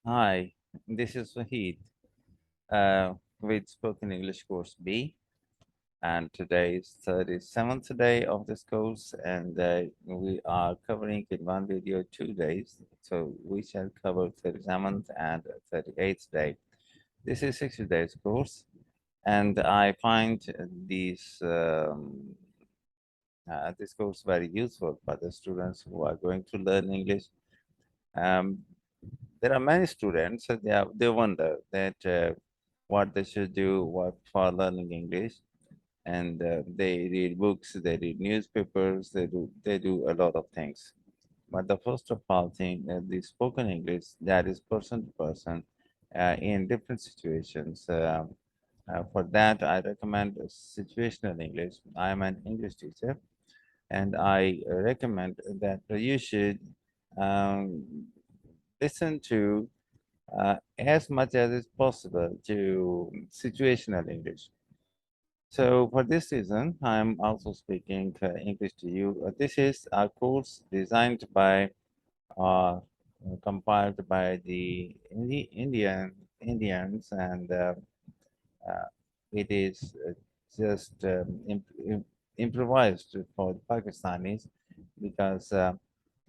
Hi, this is Wahid with Spoken English Course B, and today is 37th day of this course, and we are covering in one video 2 days. So we shall cover 37th and 38th day. This is 60 days course, and I find this course very useful for the students who are going to learn English. Um, there are many students, so they wonder that what they should do what for learning English, and they read books, they read newspapers, they do a lot of things. But the first of all thing, the spoken English, that is person to person, in different situations. For that, I recommend situational English. I am an English teacher, and I recommend that you should um, listen to as much as is possible to situational English. So for this reason, I'm also speaking English to you. This is a course designed by, uh, compiled by the Indians, and uh, it is just improvised for the Pakistanis, because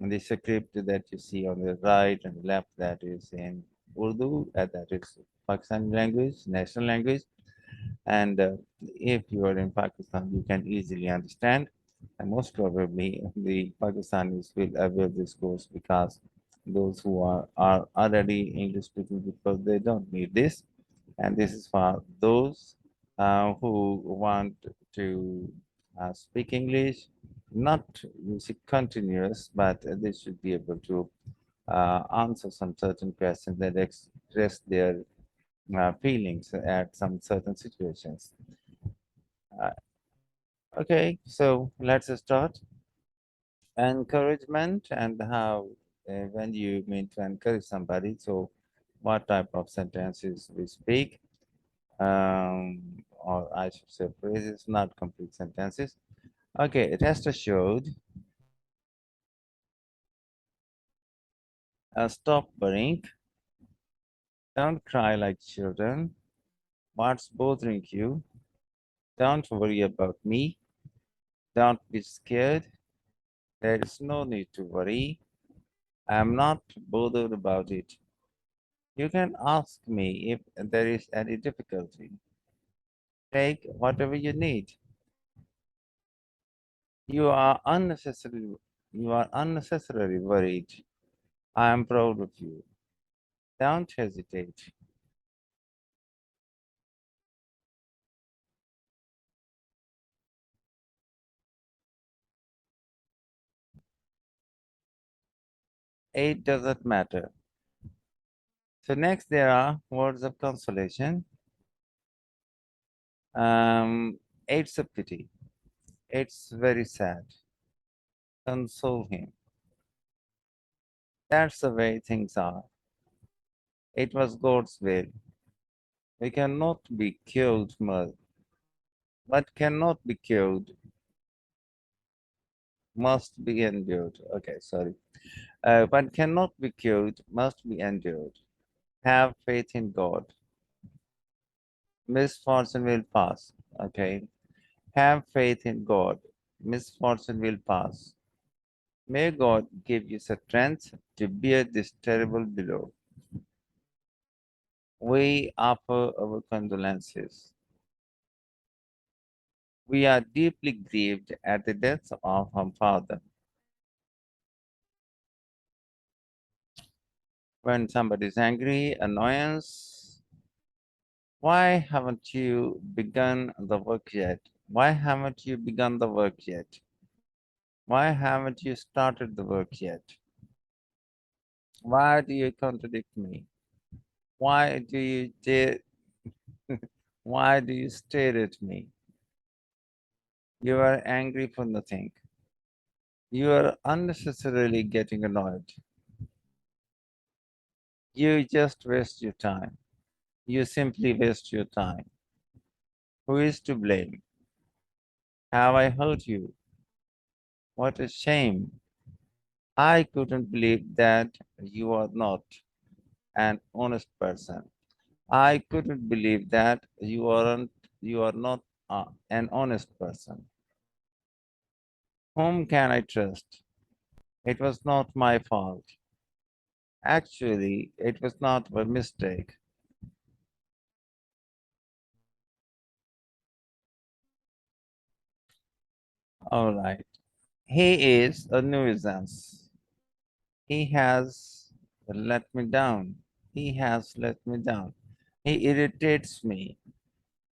the script that you see on the right and left, that is in Urdu, that is Pakistani language, national language. And if you are in Pakistan, you can easily understand. And most probably, the Pakistanis will avail this course, because those who are already English speaking people, they don't need this. And this is for those who want to speak English, not music continuous, but they should be able to answer some certain questions that express their feelings at some certain situations. Uh, okay, so let's start. Encouragement, and how, when you mean to encourage somebody, so what type of sentences we speak, or I should say phrases, not complete sentences. Okay, rest assured, stop worrying, don't cry like children, what's bothering you, don't worry about me, don't be scared, there is no need to worry, I am not bothered about it. You can ask me if there is any difficulty. Take whatever you need. You are unnecessarily worried. I am proud of you. Don't hesitate. It doesn't matter. So next there are words of consolation. Um, it's a pity. It's very sad. Console him. That's the way things are. It was God's will. We cannot be killed, but cannot be killed must be endured. Okay, sorry. But cannot be killed must be endured. Have faith in God. Misfortune will pass. Okay. Have faith in God. Misfortune will pass. May God give you strength to bear this terrible blow. We offer our condolences. We are deeply grieved at the death of our father. When somebody is angry, annoyance, why haven't you begun the work yet? Why haven't you begun the work yet? Why haven't you started the work yet? Why do you contradict me? Why do you dare, why do you stare at me? You are angry for nothing. You are unnecessarily getting annoyed. You just waste your time. You simply waste your time. Who is to blame? Have I hurt you? What a shame. I couldn't believe that you are not. an honest person. I couldn't believe that you are not an honest person. Whom can I trust? It was not my fault. Actually, it was not a mistake. All right. He is a nuisance. He has let me down. He has let me down. He irritates me.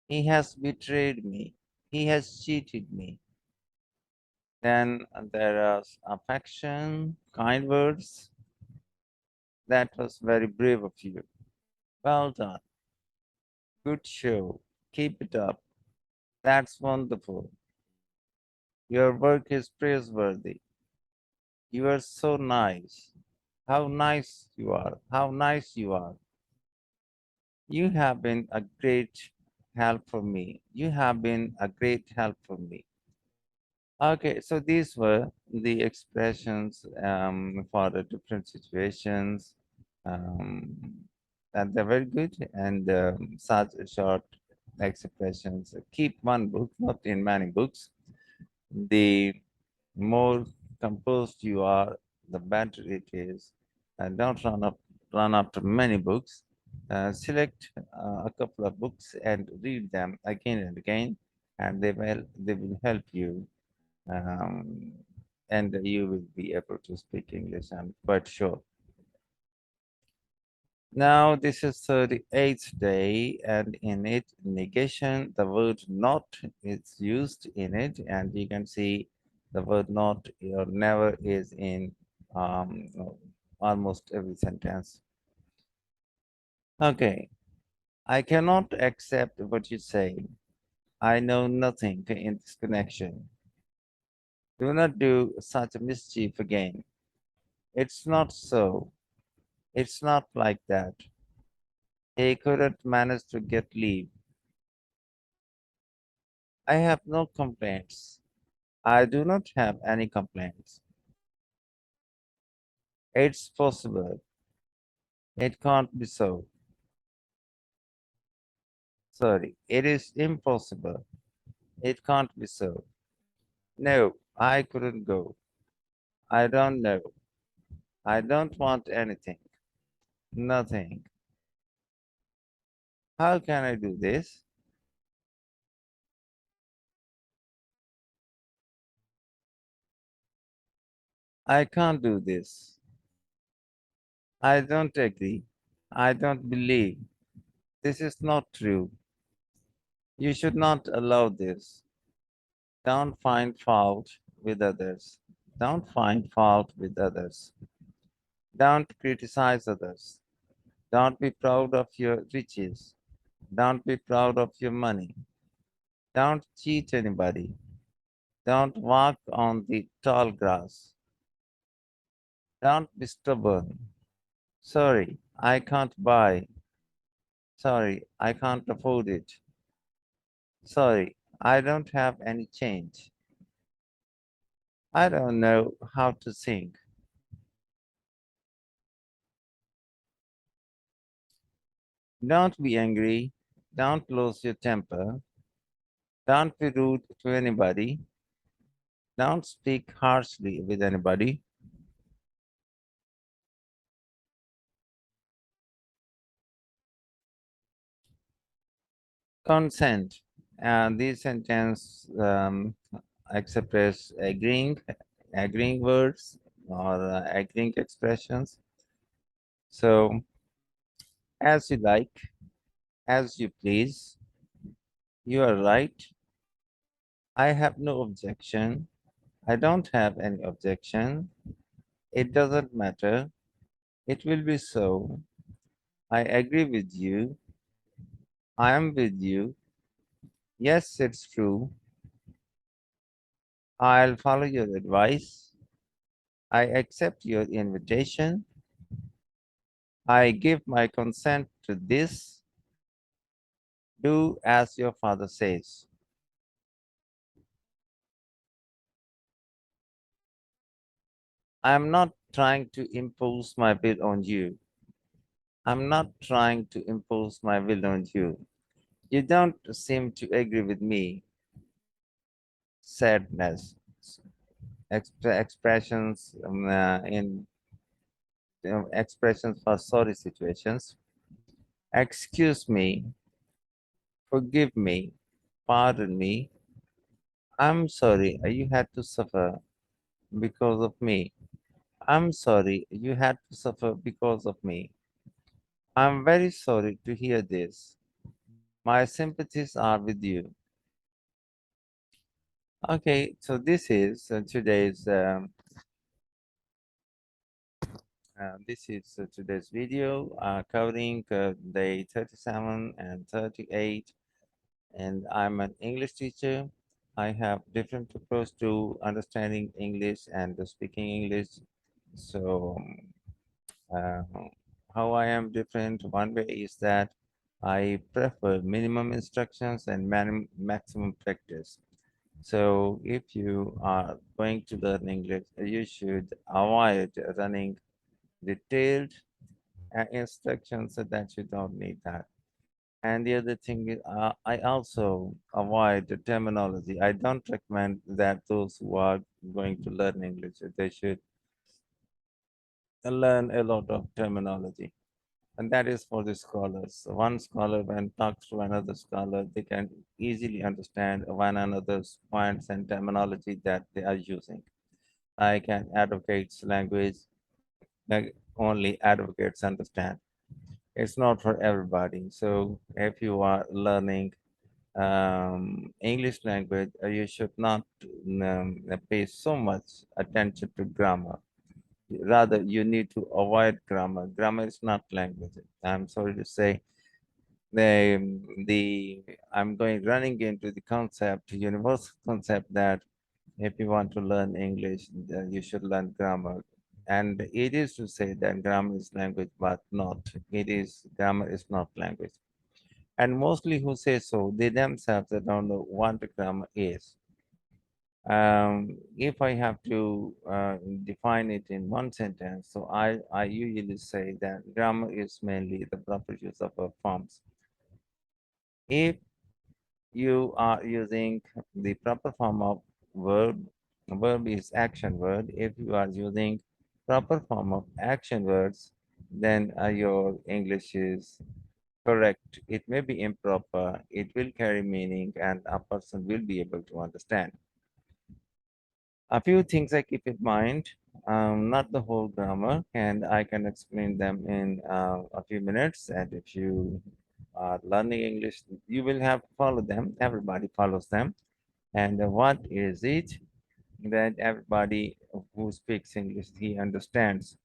He has betrayed me. He has cheated me. Then there is affection, kind words. That was very brave of you. Well done. Good show. Keep it up. That's wonderful. Your work is praiseworthy. You are so nice. How nice you are. How nice you are. You have been a great help for me. You have been a great help for me. Okay, so these were the expressions for the different situations. Um, and they're very good and such short expressions. Keep one book, not in many books. The more composed you are, the better it is. And don't run after many books. Select a couple of books and read them again and again, and they will help you, um, and you will be able to speak English. I'm quite sure. Now this is 38th day, and in it, negation, the word not is used in it, and you can see the word not or never is in um, almost every sentence. Okay, I cannot accept what you say. I know nothing in this connection. Do not do such a mischief again. It's not so. It's not like that. He couldn't manage to get leave. I have no complaints. I do not have any complaints. It's possible. It can't be so. Sorry, it is impossible. It can't be so. No, I couldn't go. I don't know. I don't want anything. Nothing. How can I do this? I can't do this. I don't agree. I don't believe. This is not true. You should not allow this. Don't find fault with others. Don't find fault with others. Don't criticize others. Don't be proud of your riches. Don't be proud of your money. Don't cheat anybody. Don't walk on the tall grass. Don't be stubborn. Sorry, I can't buy. Sorry, I can't afford it. Sorry, I don't have any change. I don't know how to sing. Don't be angry. Don't lose your temper. Don't be rude to anybody. Don't speak harshly with anybody. Consent. And this sentence express agreeing words or agreeing expressions. So, as you like, as you please, you are right. I have no objection. I don't have any objection. It doesn't matter. It will be so. I agree with you. I am with you. Yes, it's true. I'll follow your advice. I accept your invitation. I give my consent to this. Do as your father says. I am not trying to impose my will on you. I'm not trying to impose my will on you. You don't seem to agree with me. Sadness, expressions in expressions for sorry situations. Excuse me, forgive me, pardon me. I'm sorry you had to suffer because of me. I'm sorry you had to suffer because of me. I'm very sorry to hear this. My sympathies are with you. Okay, so this is today's video covering day 37 and 38. And I'm an English teacher. I have different approach to understanding English and speaking English. So uh, how I am different, one way is that I prefer minimum instructions and maximum practice. So if you are going to learn English, you should avoid running detailed instructions so that you don't need that. And the other thing is, I also avoid the terminology. I don't recommend that those who are going to learn English, they should learn a lot of terminology. And that is for the scholars. So one scholar, when talks to another scholar, they can easily understand one another's points and terminology that they are using. I can advocates language that only advocates understand. It's not for everybody. So if you are learning English language, you should not pay so much attention to grammar. Rather, you need to avoid grammar. Grammar is not language. I'm sorry to say, the I'm going running into the concept, universal concept that if you want to learn English, you should learn grammar. And it is to say that grammar is language, but not. It is grammar is not language. And mostly who say so, they themselves don't know what the grammar is. If I have to define it in one sentence, so I usually say that grammar is mainly the proper use of forms. If you are using the proper form of verb is action word. If you are using proper form of action words, then your English is correct. It may be improper, it will carry meaning, and a person will be able to understand. A few things I keep in mind, not the whole grammar, and I can explain them in a few minutes. And if you are learning English, you will have to follow them. Everybody follows them. And what is it that everybody who speaks English, he understands?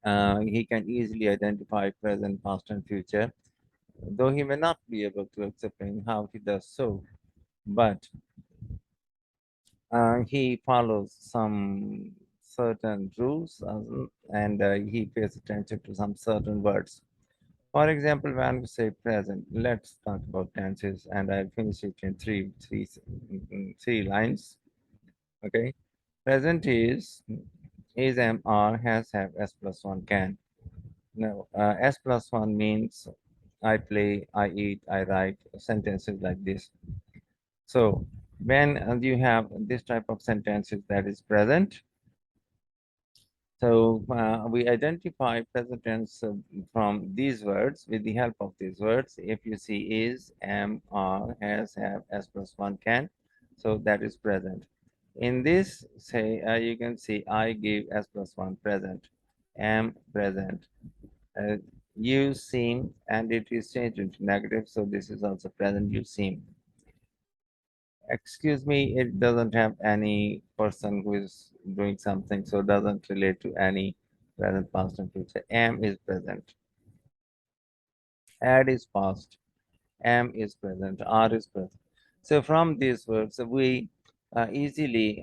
He can easily identify present, past, and future, though he may not be able to explain how he does so. But he follows some certain rules and he pays attention to some certain words. For example, when we say present, let's talk about tenses, and I'll finish it in three lines. Okay, present is, am, are, has, have, s plus one, can. Now, s plus one means I play, I eat, I write, sentences like this. So when you have this type of sentences that is present, so we identify present tense from these words with the help of these words. If you see is, am, are, has, have, s plus one, can, so that is present. In this, say you can see I give s plus one present, am present, uh, you seem, and it is changed into negative, so this is also present, you seem. Excuse me, it doesn't have any person who is doing something, so it doesn't relate to any present, past, and future. Am is present. Had is past. Am is present. Are is present. So from these words, we easily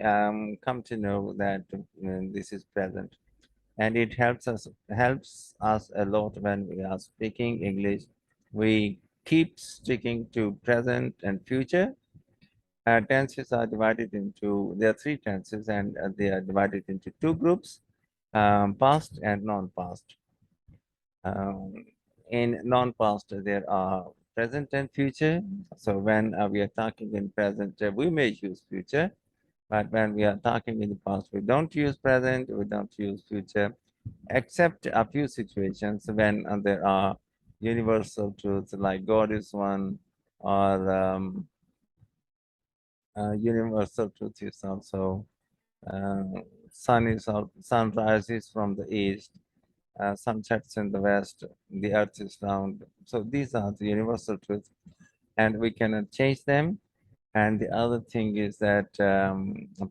come to know that this is present, and it helps us a lot when we are speaking English. We keep sticking to present and future. Tenses are divided into, there are three tenses, and they are divided into two groups, past and non-past. In non-past, there are present and future. So when we are talking in present, we may use future, but when we are talking in the past, we don't use present, we don't use future, except a few situations when there are universal truths like God is one, or universal truth is also uh, sun rises from the east, sun sets in the west, the earth is round. So these are the universal truths, and we cannot change them. And the other thing is that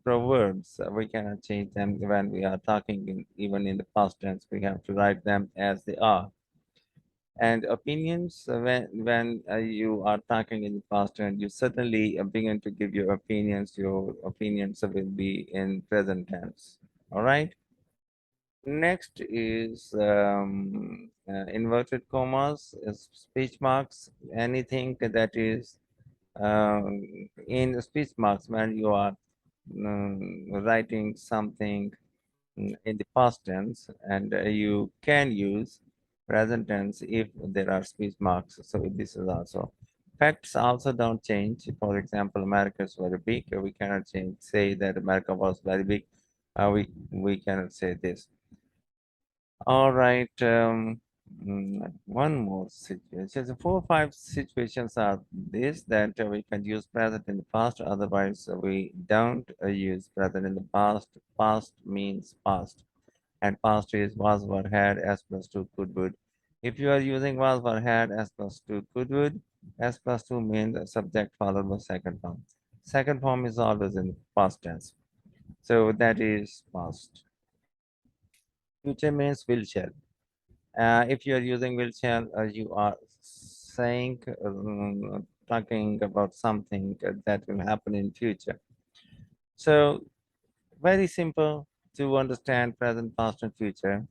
proverbs, we cannot change them when we are talking even in the past tense. We have to write them as they are. And opinions, when you are talking in the past tense, you certainly begin to give your opinions. Your opinions will be in present tense. All right. Next is inverted commas, speech marks, anything that is in speech marks when you are writing something in the past tense, and you can use present tense if there are speech marks. So this is also. Facts also don't change. For example, America is very big. We cannot say that America was very big. We cannot say this. All right. One more situation. So 4 or 5 situations are this that we can use present in the past. Otherwise, we don't use present in the past. Past means past, and past is was, were, had, s plus two, could, would. If you are using was, were, had, s plus two, could, would, s plus two means the subject followed by second form. Second form is always in past tense. So that is past. Future means will, shall. If you are using will, shall, you are saying, talking about something that will happen in future. So very simple to understand present, past, and future.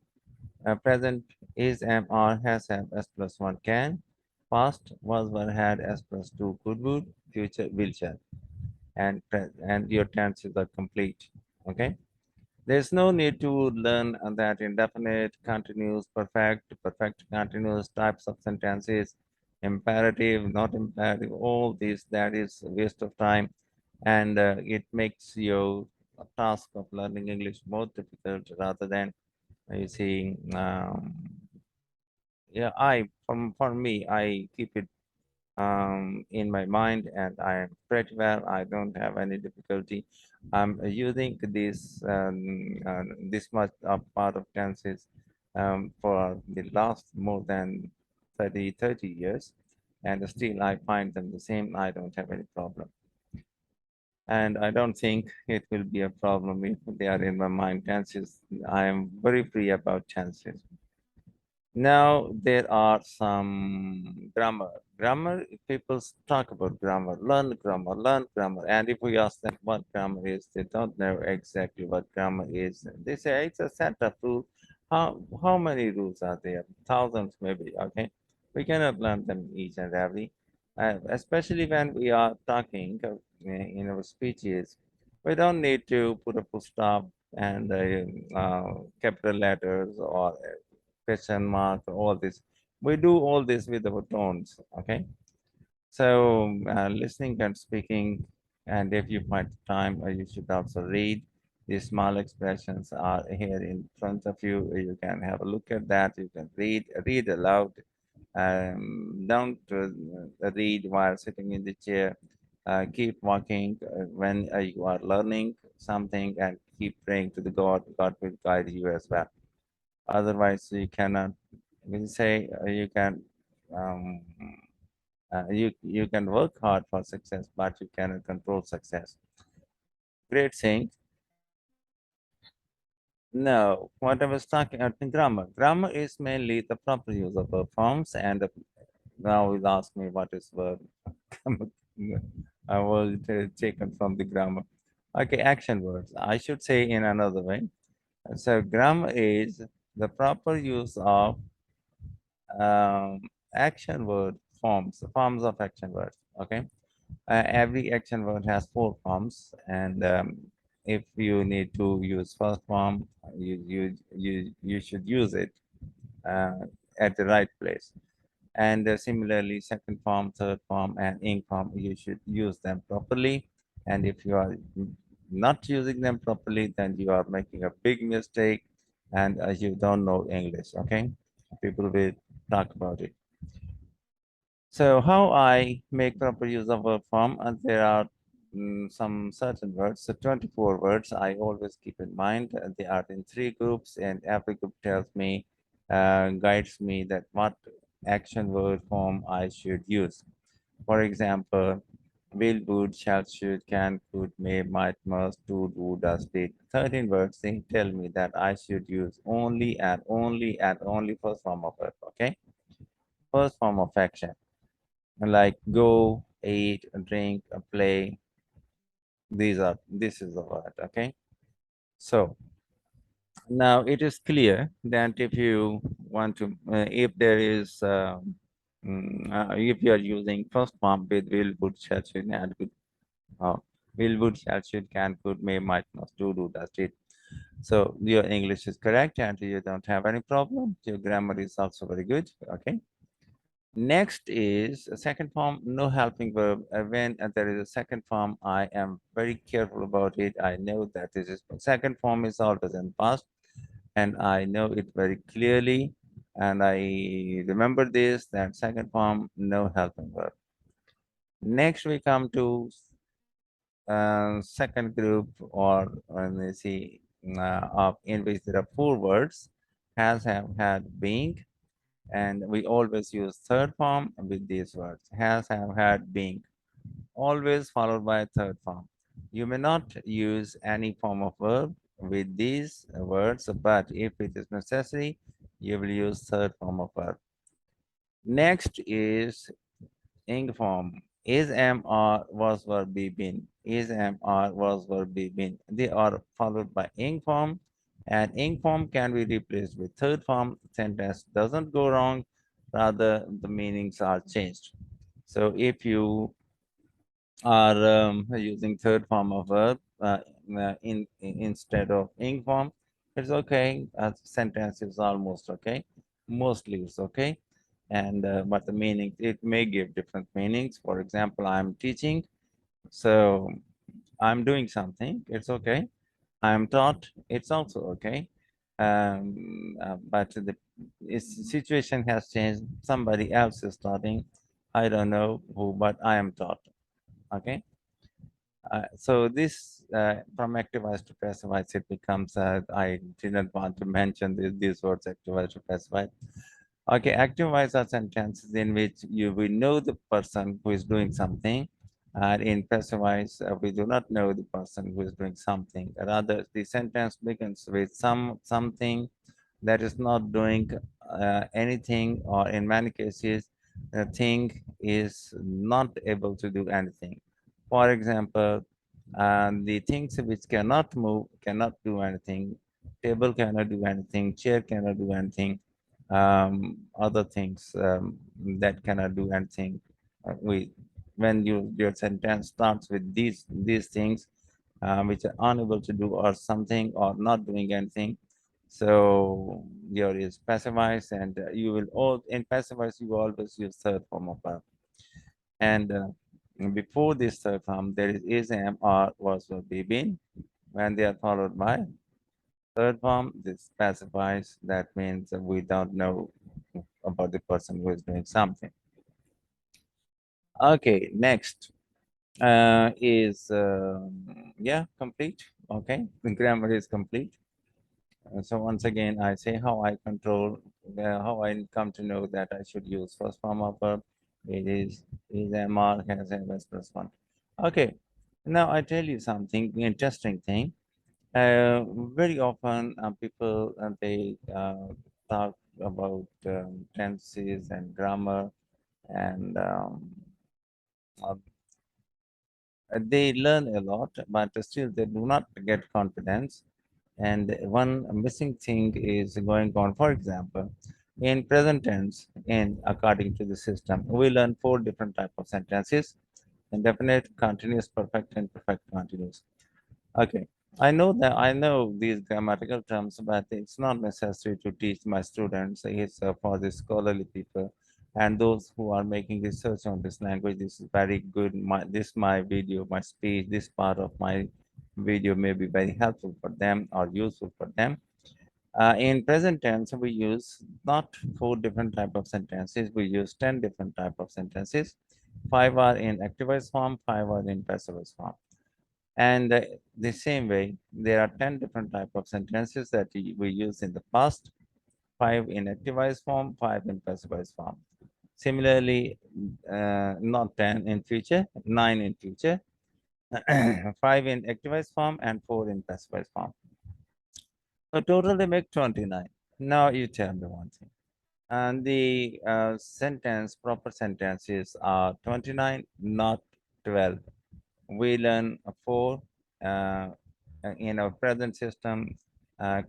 Present is, am, are, has, have, s plus one, can. Past was, were, had, s plus two, could, would. Future will, shall. And your tenses are complete. Okay. There's no need to learn that indefinite, continuous, perfect continuous types of sentences, imperative, not imperative, all these, that is a waste of time. And it makes your task of learning English more difficult rather than, you see, yeah, for me, I keep it in my mind, and I am pretty well. I don't have any difficulty. I'm using this much of part of tenses for the last more than 30 years, and still I find them the same. I don't have any problem, and I don't think it will be a problem if they are in my mind. Tenses, I am very free about tenses. Now there are some grammar. Grammar, people talk about grammar, learn grammar. And if we ask them what grammar is, they don't know exactly what grammar is. They say it's a set of rules. How many rules are there? Thousands maybe, okay? We cannot learn them each and every. Especially when we are talking in our speeches, we don't need to put a full stop and capital letters or question mark, all this. We do all this with our tones, okay? So listening and speaking, and if you find time, you should also read. These small expressions are here in front of you. You can have a look at that. You can read aloud. Don't read while sitting in the chair. Keep walking when you are learning something, and keep praying to the God. God will guide you as well. Otherwise, you cannot. We say you can you can work hard for success, but you cannot control success. Great saying. No, what I was talking about in grammar. Grammar is mainly the proper use of verb forms, and now you'll ask me what is verb. I was taken from the grammar. Okay, action words. I should say in another way. So grammar is the proper use of um, action word forms of action words. Okay, every action word has 4 forms, and if you need to use first form, you should use it. at the right place. And similarly, second form, third form, and ing form, you should use them properly. And if you are not using them properly, then you are making a big mistake, and you don't know English. Okay, people will talk about it. So how I make proper use of a form, and there are some certain words. So 24 words I always keep in mind. They are in three groups, and every group tells me, guides me that what action word form I should use. For example, will, would, shall, should, can, could, may, might, must, do, does, did. 13 words, they tell me that I should use only and only and only first form of verb. Okay, first form of action, like go, eat, drink, play. This is the word. Okay, so now it is clear that if you want to, if there is, if you are using first form with will, would, shall, should, and could, will, would, shall, should, can, could, may, might, must, do, does, did. So your English is correct and you don't have any problem. Your grammar is also very good. Okay. Next is a second form, no helping verb. When there is a second form, I am very careful about it. I know that this is second form is always in past, and I know it very clearly. And I remember this, that second form, no helping verb. Next, we come to second group, or when we see of in which there are four words, has, have, had, being, and we always use third form with these words: has, have, had, being, always followed by third form. You may not use any form of verb with these words, but if it is necessary, you will use third form of verb. Next is ing form. Is, am, are, was, were, be, been. Is, am, are, was, were, be, been. They are followed by ing form, and ing form can be replaced with third form. Sentence doesn't go wrong, rather the meanings are changed. So if you are using third form of verb instead of ing form, it's okay. Sentence is almost okay. Mostly it's okay. And but the meaning, it may give different meanings. For example, I'm teaching, so I'm doing something. It's okay. I'm taught. It's also okay. But the situation has changed. Somebody else is starting. I don't know who, but I am taught. Okay. So this from active voice to passive voice, it becomes, I didn't want to mention these words, active voice to passive voice. Okay, active voice are sentences in which we know the person who is doing something. And in passive voice, we do not know the person who is doing something. Rather, the sentence begins with something that is not doing anything, or in many cases, the thing is not able to do anything. For example, the things which cannot move cannot do anything. Table cannot do anything. Chair cannot do anything. Other things that cannot do anything. We when your sentence starts with these things which are unable to do or something or not doing anything, so your is passive voice, and you will all in passive voice you always use third form of verb. And before this third form, there is, am, are, was, will, be, been. When they are followed by third form, this specifies, that means that we don't know about the person who is doing something. Okay, next is yeah, complete. Okay, the grammar is complete. So once again, I say how I control, how I come to know that I should use first form of verb. It is, am, are, has, has plus one. Okay, now I tell you something interesting thing. Very often people they talk about tenses and grammar, and uh, they learn a lot, but still they do not get confidence. And one missing thing is going on. For example, in present tense, in according to the system, we learn four different type of sentences: indefinite, continuous, perfect, and perfect continuous. Okay. I know these grammatical terms, but it's not necessary to teach my students. It's for the scholarly people and those who are making research on this language. This is very good. My video, my speech, this part of my video may be very helpful for them or useful for them. In present tense, we use not four different type of sentences. We use 10 different type of sentences. Five are in active voice form, five are in passive voice form. And the same way, there are 10 different type of sentences that we use in the past, five in active voice form, five in passive voice form. Similarly, not 10 in future, nine in future, five in active voice form, and four in passive voice form. So total they make 29. Now you tell me one thing. And the proper sentences are 29, not 12. We learn four uh, in our present system,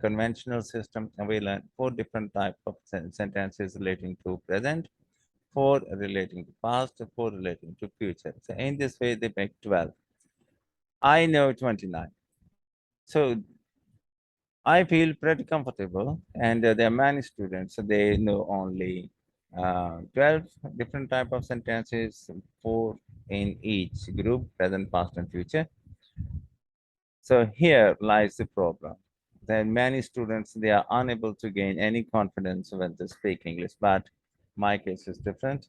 conventional system, and we learn four different types of sentences relating to present, four relating to past, four relating to future. So in this way, they make 12. I know 29. So I feel pretty comfortable, and there are many students, so they know only 12 different type of sentences, four in each group, present, past, and future. So here lies the problem. That many students, they are unable to gain any confidence when they speak English, but my case is different.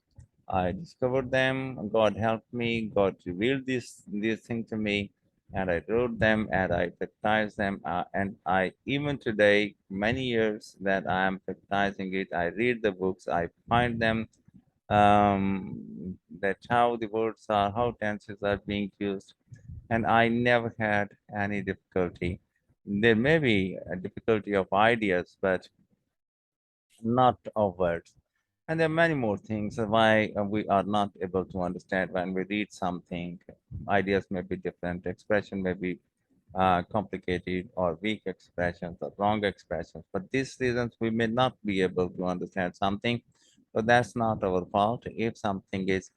I discovered them, God helped me, God revealed this thing to me, and I wrote them and I practiced them. And I, even today, many years that I am practicing it, I read the books, I find them, that how the words are, how tenses are being used, and I never had any difficulty. There may be a difficulty of ideas, but not of words. And there are many more things why we are not able to understand when we read something. Ideas may be different, expression may be complicated or weak expressions or wrong expressions. For these reasons, we may not be able to understand something, but that's not our fault. If something is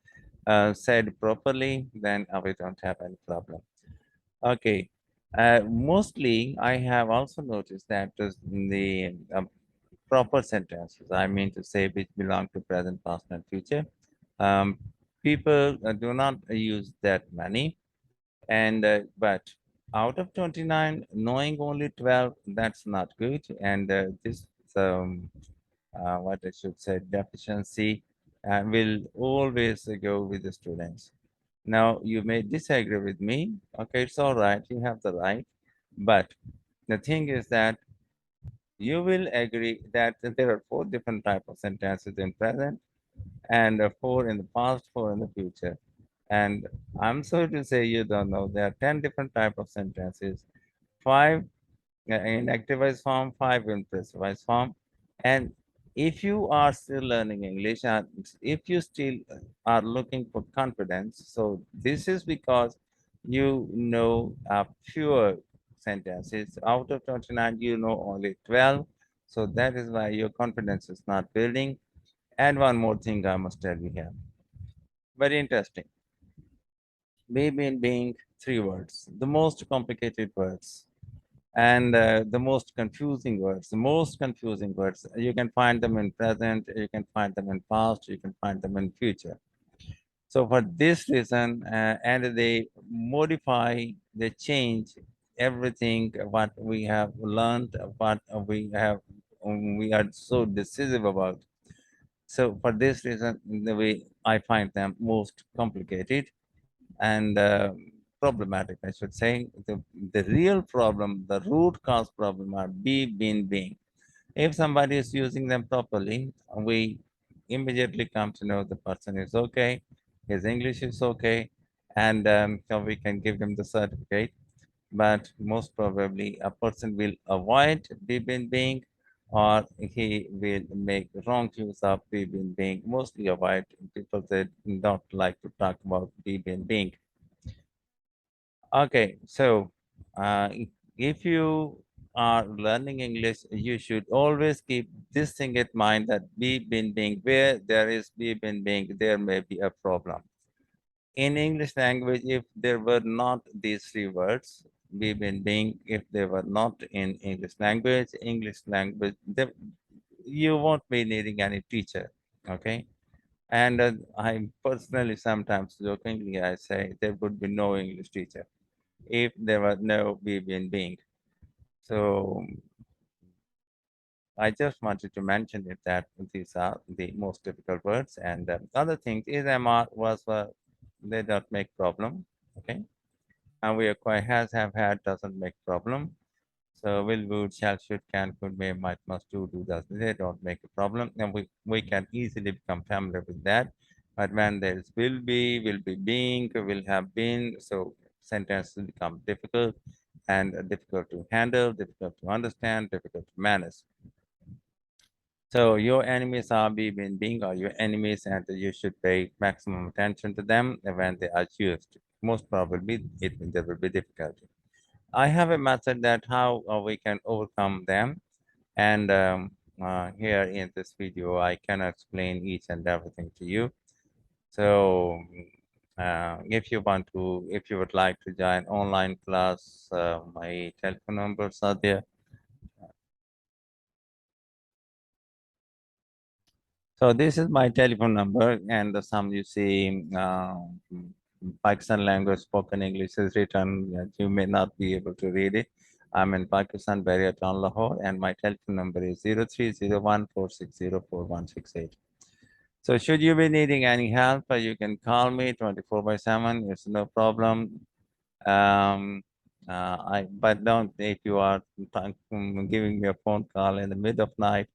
said properly, then we don't have any problem. Okay. Mostly, I have also noticed that the proper sentences, I mean to say, which belong to present, past, and future, um, people do not use that many. And but out of 29, knowing only 12, that's not good. And this, what I should say, deficiency will always go with the students. Now, you may disagree with me. Okay, it's all right. You have the right. But the thing is that you will agree that there are four different types of sentences in present and four in the past, four in the future. And I'm sorry to say you don't know. There are 10 different types of sentences, five in activized form, five in passivized form. And if you are still learning English and if you still are looking for confidence, so this is because you know fewer sentences. Out of 29, you know only 12. So that is why your confidence is not building. And one more thing I must tell you here. Very interesting. Maybe in being three words, the most complicated words and the most confusing words, you can find them in present, you can find them in past, you can find them in future. So for this reason, and they modify, they change everything what we have learned, what we are so decisive about. So for this reason, the way I find them most complicated and problematic, I should say. The real problem, the root cause problem are be, been, being. If somebody is using them properly, we immediately come to know the person is okay, his English is okay, and so we can give him the certificate. But most probably, a person will avoid be, been, being, or he will make wrong use of be, been, being. Mostly avoid. People that don't like to talk about be, been, being. Okay, so if you are learning English, you should always keep this thing in mind that be, been, being. Where there is be, been, being, there may be a problem. In English language, if there were not these three words, be being if they were not in English language, you won't be needing any teacher, okay? And I personally sometimes jokingly I say there would be no English teacher if there was no be being. So I just wanted to mention it that these are the most difficult words, and other things is MR was they don't make problem, okay? And we acquire has, have, had doesn't make problem. So will, would, shall, should, can, could, may, might, must, do, does. They don't make a problem, and we can easily become familiar with that. But when there is will be being, will have been, so sentences become difficult and difficult to handle, difficult to understand, difficult to manage. So your enemies are being are your enemies, and you should pay maximum attention to them when they are used. Most probably, there will be difficulty. I have a method that how we can overcome them, and here in this video, I can explain each and everything to you. So if you would like to join online class, my telephone numbers are there. So this is my telephone number, and the some you see Pakistan language spoken English is written. You may not be able to read it. I'm in Pakistan, Barrier Town, Lahore, and my telephone number is 030146046168. So should you be needing any help, you can call me 24/7. It's no problem. Um, but don't if you are giving me a phone call in the middle of night,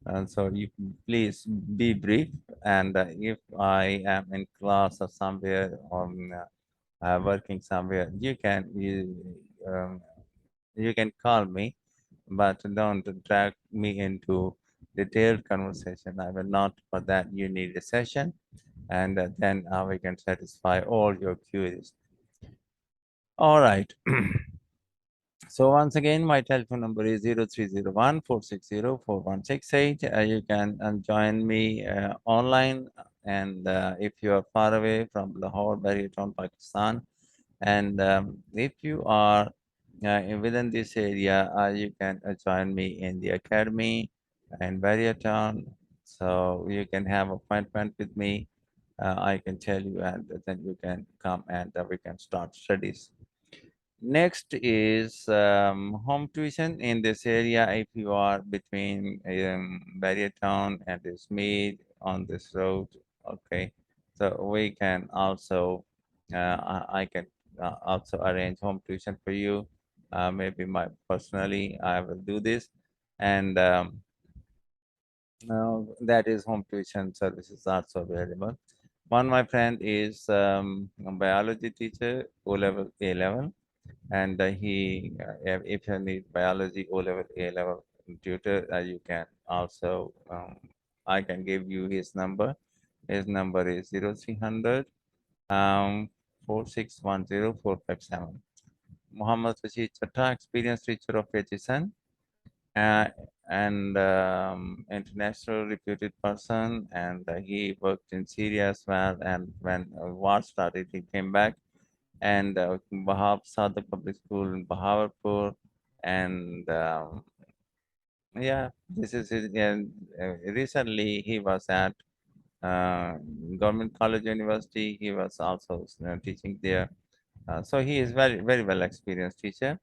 and so you please be brief. And if I am in class or somewhere or working somewhere, you can call me, but don't drag me into detailed conversation. I will not. For that, you need a session, and then we can satisfy all your queries. All right. So once again, my telephone number is 030146046168. You can join me online, and if you are far away from Lahore, Baritown, Pakistan, and if you are within this area, you can join me in the academy in Baritown. So you can have appointment with me. I can tell you, and then you can come and we can start studies. Next is home tuition in this area. If you are between Barrier Town and Ismail on this road, okay. So we can also, I can also arrange home tuition for you. Maybe personally, I will do this, and that is home tuition services also available. One, my friend is a biology teacher, O level, A level, and if you need biology O level, A level tutor, you can also I can give you his number. His number is 0300 4610 457. Muhammad Rashid Chatta, experienced teacher of HSN, uh, and international reputed person, and he worked in Syria as well. And when war started, he came back, and Sadhak Public School in Bahawalpur, and yeah, this is his. And recently, he was at uh, Government College University. He was also teaching there. So he is very well experienced teacher.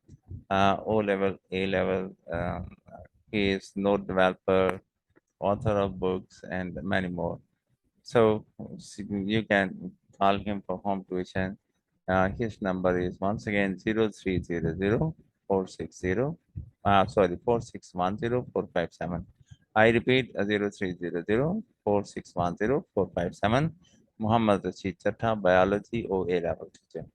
O level, A level. He is node developer, author of books, and many more. So you can call him for home tuition. His number is once again 0300 460. Sorry, 4610 457. I repeat 0300 4610457. Muhammad Rashid Chatta, biology OA level teacher.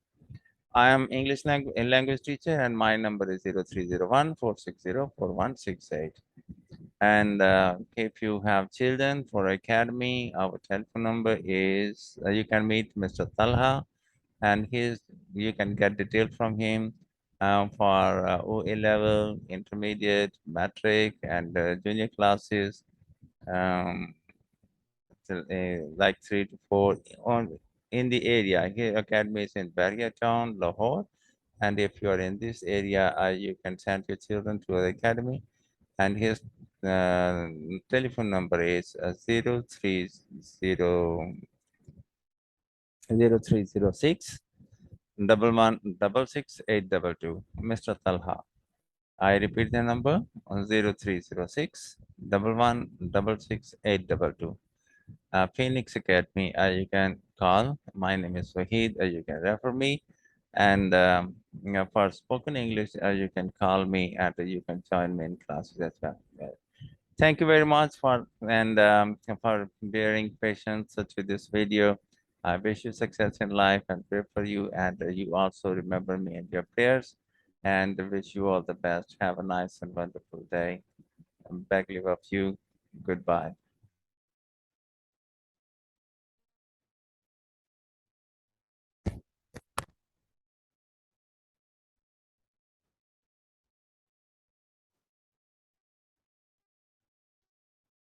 I am English language teacher, and my number is 0301 460 4168. And if you have children for academy, our telephone number is you can meet Mr. Talha, and you can get detail from him for OA level, intermediate, matric, and junior classes. Um, like 3 to 4 on in the area. Here, academy is in Barrier Town, Lahore, And if you are in this area, you can send your children to the academy. And his uh, telephone number is 0306 11 66822. Mr. Talha. I repeat the number on 0306 11 66822. Phoenix Academy, you can call. My name is Wahid. You can refer me. And for spoken English, you can call me and you can join me in classes as well. Thank you very much for bearing patience with this video. I wish you success in life and pray for you. And you also remember me in your prayers. And wish you all the best. Have a nice and wonderful day. Beg leave of you. Goodbye.